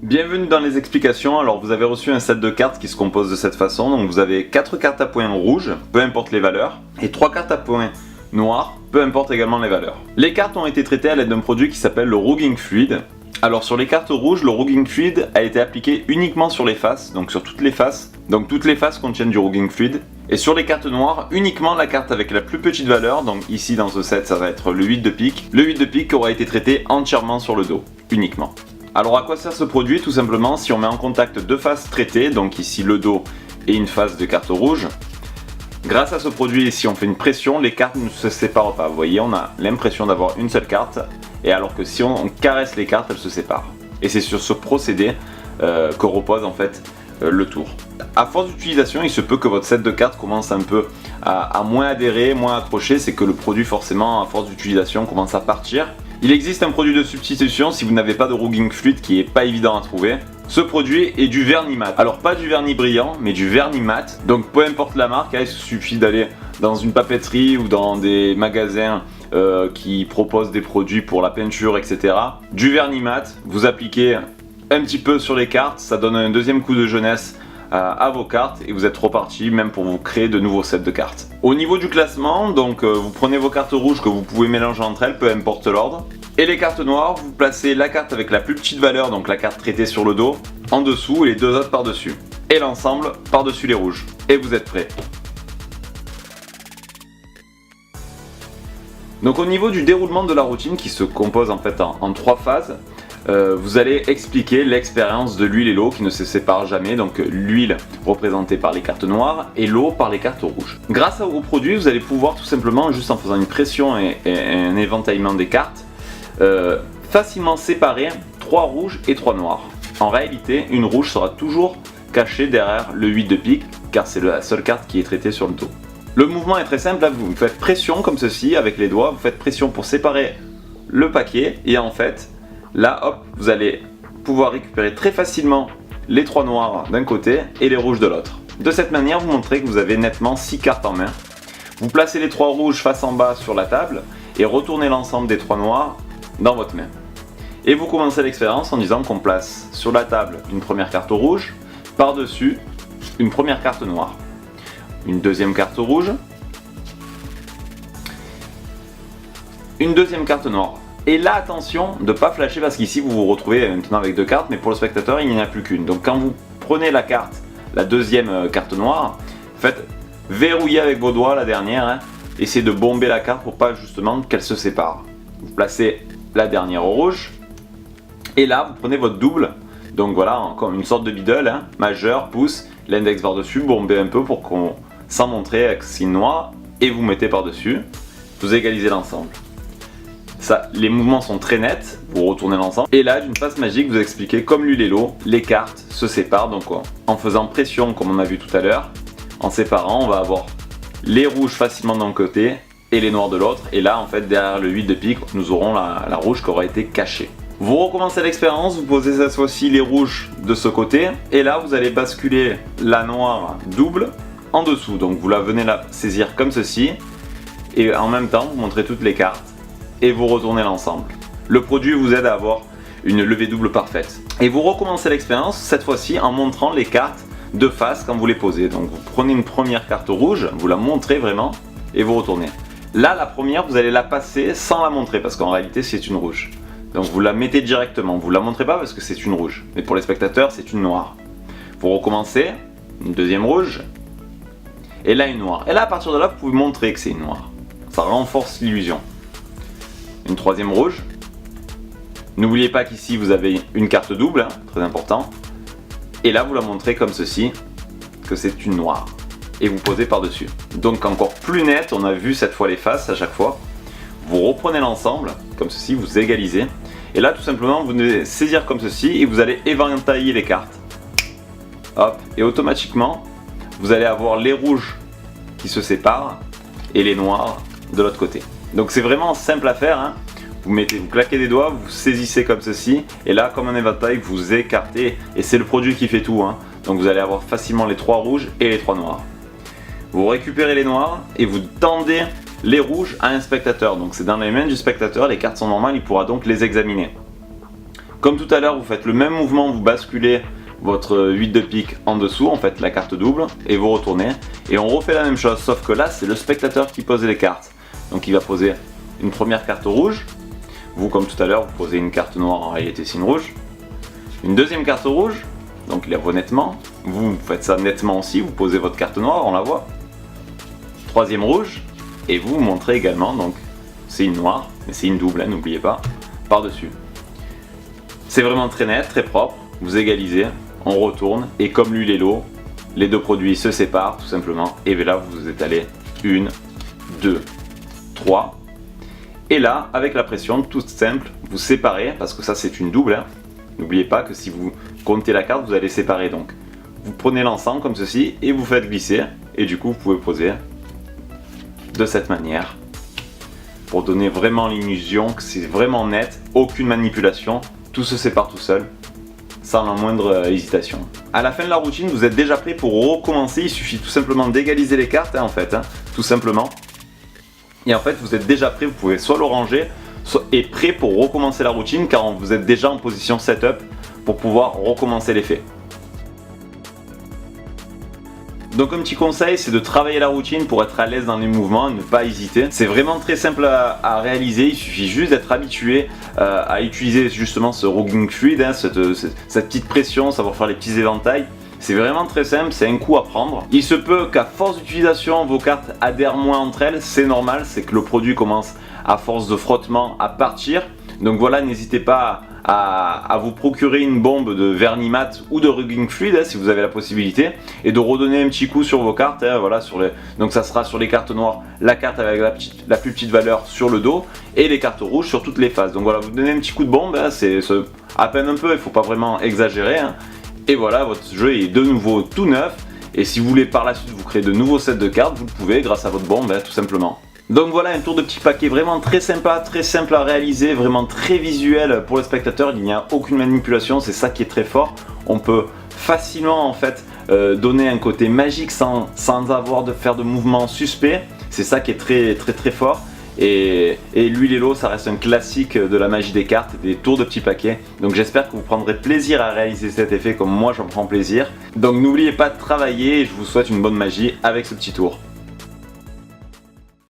Bienvenue dans les explications. Alors vous avez reçu un set de cartes qui se compose de cette façon. Donc vous avez 4 cartes à points rouges, peu importe les valeurs, et 3 cartes à points noirs, peu importe également les valeurs. Les cartes ont été traitées à l'aide d'un produit qui s'appelle le Rugging Fluid. Alors sur les cartes rouges, le Rugging Fluid a été appliqué uniquement sur les faces, donc sur toutes les faces. Donc toutes les faces contiennent du Rugging Fluid. Et sur les cartes noires, uniquement la carte avec la plus petite valeur, donc ici dans ce set ça va être le 8 de pique. Le 8 de pique aura été traité entièrement sur le dos, uniquement. Alors à quoi sert ce produit? Tout simplement, si on met en contact deux faces traitées, donc ici le dos et une face de carte rouge, grâce à ce produit, si on fait une pression, les cartes ne se séparent pas. Vous voyez, on a l'impression d'avoir une seule carte, et alors que si on caresse les cartes, elles se séparent. Et c'est sur ce procédé que repose en fait le tour. À force d'utilisation, il se peut que votre set de cartes commence un peu à moins adhérer, moins accrocher. C'est que le produit forcément, à force d'utilisation, commence à partir. Il existe un produit de substitution si vous n'avez pas de Rugging Fluid qui est pas évident à trouver. Ce produit est du vernis mat. Alors pas du vernis brillant, mais du vernis mat. Donc peu importe la marque, il suffit d'aller dans une papeterie ou dans des magasins qui proposent des produits pour la peinture, etc. Du vernis mat, vous appliquez un petit peu sur les cartes, ça donne un deuxième coup de jeunesse à vos cartes et vous êtes reparti même pour vous créer de nouveaux sets de cartes. Au niveau du classement, donc vous prenez vos cartes rouges que vous pouvez mélanger entre elles, peu importe l'ordre. Et les cartes noires, vous placez la carte avec la plus petite valeur, donc la carte traitée sur le dos, en dessous et les deux autres par-dessus. Et l'ensemble par-dessus les rouges. Et vous êtes prêts. Donc au niveau du déroulement de la routine qui se compose en fait en 3 phases, vous allez expliquer l'expérience de l'huile et l'eau qui ne se séparent jamais, donc l'huile représentée par les cartes noires et l'eau par les cartes rouges. Grâce au produit, vous allez pouvoir tout simplement, juste en faisant une pression et un éventaillement des cartes, facilement séparer 3 rouges et 3 noirs. En réalité, une rouge sera toujours cachée derrière le 8 de pique, car c'est la seule carte qui est traitée sur le dos. Le mouvement est très simple, là vous faites pression comme ceci avec les doigts, vous faites pression pour séparer le paquet et en fait, là, hop, vous allez pouvoir récupérer très facilement les 3 noirs d'un côté et les rouges de l'autre. De cette manière, vous montrez que vous avez nettement 6 cartes en main. Vous placez les 3 rouges face en bas sur la table et retournez l'ensemble des 3 noirs dans votre main. Et vous commencez l'expérience en disant qu'on place sur la table une première carte rouge, par-dessus une première carte noire, une deuxième carte rouge, une deuxième carte noire. Et là, attention de ne pas flasher parce qu'ici vous vous retrouvez maintenant avec 2 cartes, mais pour le spectateur il n'y en a plus qu'une. Donc quand vous prenez la carte, la deuxième carte noire, faites verrouiller avec vos doigts la dernière, hein, essayez de bomber la carte pour pas justement qu'elle se sépare. Vous placez la dernière au rouge, et là vous prenez votre double, donc voilà, comme une sorte de biddle, hein, majeur, pouce, l'index par-dessus, bombez un peu pour qu'on s'en montrer avec signe noir, et vous mettez par-dessus, vous égalisez l'ensemble. Ça, les mouvements sont très nets, vous retournez l'ensemble. Et là, d'une passe magique, vous expliquez comme l'huile et l'eau, les cartes se séparent. Donc en faisant pression, comme on a vu tout à l'heure, en séparant, on va avoir les rouges facilement d'un côté et les noirs de l'autre. Et là, en fait, derrière le 8 de pique, nous aurons la rouge qui aura été cachée. Vous recommencez l'expérience, vous posez cette fois-ci les rouges de ce côté. Et là, vous allez basculer la noire double en dessous. Donc vous la venez la saisir comme ceci. Et en même temps, vous montrez toutes les cartes. Et vous retournez l'ensemble. Le produit vous aide à avoir une levée double parfaite. Et vous recommencez l'expérience, cette fois-ci en montrant les cartes de face quand vous les posez. Donc vous prenez une première carte rouge, vous la montrez vraiment, et vous retournez. Là, la première, vous allez la passer sans la montrer, parce qu'en réalité, c'est une rouge. Donc vous la mettez directement, vous la montrez pas parce que c'est une rouge. Mais pour les spectateurs, c'est une noire. Vous recommencez, une deuxième rouge, et là une noire. Et là, à partir de là, vous pouvez montrer que c'est une noire. Ça renforce l'illusion. Une troisième rouge. N'oubliez pas qu'ici vous avez une carte double, hein, très important. Et là vous la montrez comme ceci, que c'est une noire. Et vous posez par-dessus. Donc encore plus net, on a vu cette fois les faces à chaque fois. Vous reprenez l'ensemble, comme ceci, vous égalisez. Et là tout simplement vous venez saisir comme ceci et vous allez éventailler les cartes. Hop, et automatiquement vous allez avoir les rouges qui se séparent et les noirs de l'autre côté. Donc c'est vraiment simple à faire, hein. Vous claquez des doigts, vous saisissez comme ceci, et là comme un éventail, vous écartez, et c'est le produit qui fait tout, hein. Donc vous allez avoir facilement les 3 rouges et les 3 noirs. Vous récupérez les noirs, et vous tendez les rouges à un spectateur, donc c'est dans les mains du spectateur, les cartes sont normales, il pourra donc les examiner. Comme tout à l'heure, vous faites le même mouvement, vous basculez votre 8 de pique en dessous, en fait la carte double, et vous retournez. Et on refait la même chose, sauf que là c'est le spectateur qui pose les cartes. Donc il va poser une première carte rouge. Vous, comme tout à l'heure, vous posez une carte noire, en réalité c'est une rouge. Une deuxième carte rouge, donc il la voit nettement. Vous faites ça nettement aussi, vous posez votre carte noire, on la voit. Troisième rouge, et vous montrez également, donc c'est une noire, mais c'est une double, hein, n'oubliez pas, par-dessus. C'est vraiment très net, très propre, vous égalisez, on retourne, et comme l'huile et l'eau, les deux produits se séparent tout simplement, et là vous étalez 1, 2, 3, et là, avec la pression, tout simple, vous séparez, parce que ça c'est une double, hein. N'oubliez pas que si vous comptez la carte, vous allez séparer, donc vous prenez l'ensemble comme ceci, et vous faites glisser, et du coup vous pouvez poser de cette manière, pour donner vraiment l'illusion que c'est vraiment net, aucune manipulation, tout se sépare tout seul, sans la moindre hésitation. À la fin de la routine, vous êtes déjà prêt pour recommencer, il suffit tout simplement d'égaliser les cartes, hein, en fait, hein, tout simplement. Et en fait, vous êtes déjà prêt, vous pouvez soit le ranger, soit est prêt pour recommencer la routine, car vous êtes déjà en position setup pour pouvoir recommencer l'effet. Donc un petit conseil, c'est de travailler la routine pour être à l'aise dans les mouvements et ne pas hésiter. C'est vraiment très simple à réaliser, il suffit juste d'être habitué à utiliser justement ce Rugging Fluid, hein, cette petite pression, savoir faire les petits éventails. C'est vraiment très simple, c'est un coup à prendre. Il se peut qu'à force d'utilisation, vos cartes adhèrent moins entre elles, c'est normal, c'est que le produit commence à force de frottement à partir. Donc voilà, n'hésitez pas à vous procurer une bombe de vernis mat ou de Rugging Fluid, hein, si vous avez la possibilité, et de redonner un petit coup sur vos cartes, hein, voilà, donc ça sera sur les cartes noires, la carte avec la plus petite valeur sur le dos, et les cartes rouges sur toutes les faces. Donc voilà, vous donnez un petit coup de bombe, hein, c'est à peine un peu, il ne faut pas vraiment exagérer, hein. Et voilà, votre jeu est de nouveau tout neuf, et si vous voulez par la suite vous créer de nouveaux sets de cartes, vous le pouvez grâce à votre bombe, hein, tout simplement. Donc voilà, un tour de petit paquet vraiment très sympa, très simple à réaliser, vraiment très visuel pour le spectateur, il n'y a aucune manipulation, c'est ça qui est très fort. On peut facilement en fait donner un côté magique sans avoir de faire de mouvements suspects, c'est ça qui est très fort. Et l'huile et l'eau, ça reste un classique de la magie des cartes, des tours de petits paquets. Donc j'espère que vous prendrez plaisir à réaliser cet effet comme moi j'en prends plaisir. Donc n'oubliez pas de travailler et je vous souhaite une bonne magie avec ce petit tour.